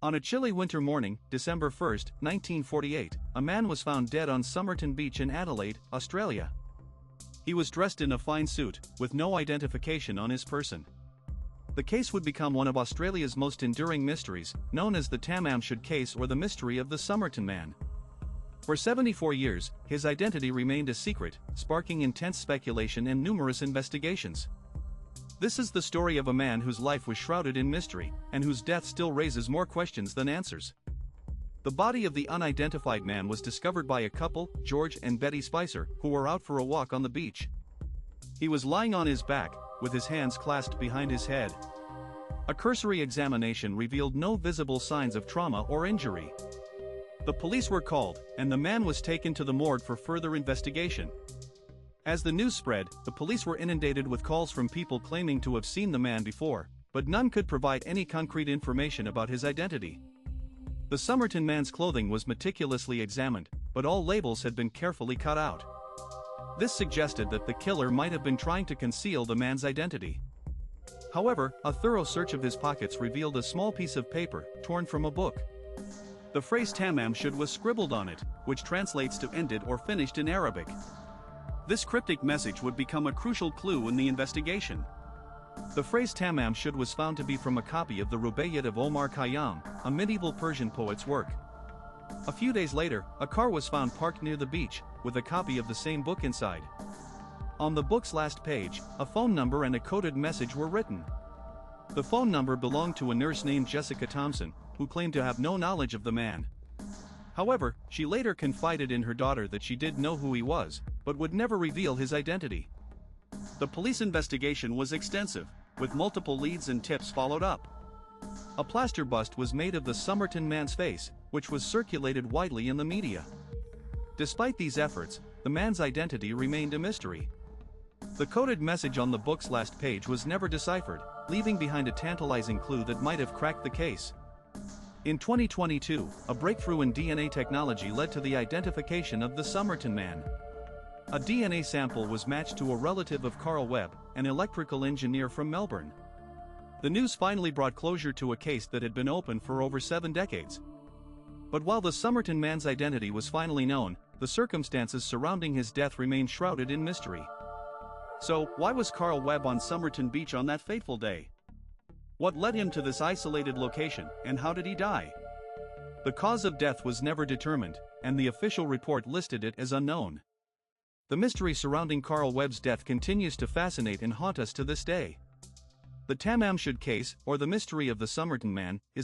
On a chilly winter morning, December 1, 1948, a man was found dead on Somerton Beach in Adelaide, Australia. He was dressed in a fine suit, with no identification on his person. The case would become one of Australia's most enduring mysteries, known as the Tamam Shud case or the mystery of the Somerton Man. For 74 years, his identity remained a secret, sparking intense speculation and numerous investigations. This is the story of a man whose life was shrouded in mystery, and whose death still raises more questions than answers. The body of the unidentified man was discovered by a couple, George and Betty Spicer, who were out for a walk on the beach. He was lying on his back, with his hands clasped behind his head. A cursory examination revealed no visible signs of trauma or injury. The police were called, and the man was taken to the morgue for further investigation. As the news spread, the police were inundated with calls from people claiming to have seen the man before, but none could provide any concrete information about his identity. The Somerton man's clothing was meticulously examined, but all labels had been carefully cut out. This suggested that the killer might have been trying to conceal the man's identity. However, a thorough search of his pockets revealed a small piece of paper, torn from a book. The phrase Tamam Shud was scribbled on it, which translates to ended or finished in Arabic. This cryptic message would become a crucial clue in the investigation. The phrase Tamam Shud was found to be from a copy of the Rubaiyat of Omar Khayyam, a medieval Persian poet's work. A few days later, a car was found parked near the beach, with a copy of the same book inside. On the book's last page, a phone number and a coded message were written. The phone number belonged to a nurse named Jessica Thompson, who claimed to have no knowledge of the man. However, she later confided in her daughter that she did know who he was, but would never reveal his identity. The police investigation was extensive, with multiple leads and tips followed up. A plaster bust was made of the Somerton man's face, which was circulated widely in the media. Despite these efforts, the man's identity remained a mystery. The coded message on the book's last page was never deciphered, leaving behind a tantalizing clue that might have cracked the case. In 2022, a breakthrough in DNA technology led to the identification of the Somerton Man. A DNA sample was matched to a relative of Carl Webb, an electrical engineer from Melbourne. The news finally brought closure to a case that had been open for over 7 decades. But while the Somerton Man's identity was finally known, the circumstances surrounding his death remained shrouded in mystery. So, why was Carl Webb on Somerton Beach on that fateful day? What led him to this isolated location, and how did he die? The cause of death was never determined, and the official report listed it as unknown. The mystery surrounding Carl Webb's death continues to fascinate and haunt us to this day. The Tamam Shud case, or the mystery of the Somerton Man, is